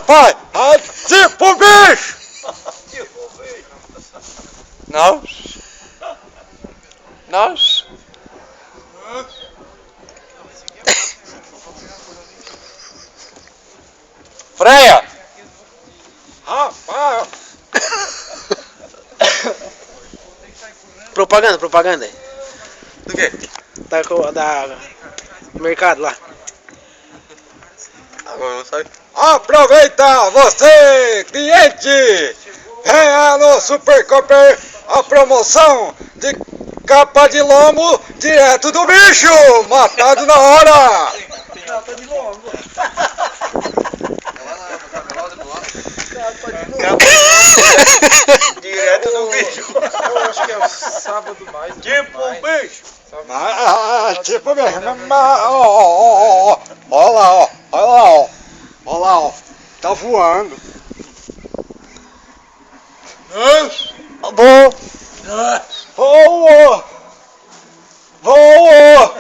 rapaz! Ah, tipo bicho! Nossa! Nossa! Freia! Rapaz! Propaganda. Do quê? Da mercado lá. Agora não sai. Aproveita você, cliente! Venha no Super Cooper a promoção de capa de lombo direto do bicho! Matado na hora! Capa de lombo. Direto do bicho! Eu acho que é sábado mais. Tipo um mais. bicho! Tipo mesmo! Ó lá, ó! Olha lá, ó! Olha lá, ó! Tá voando! Voou! Voou! Voou!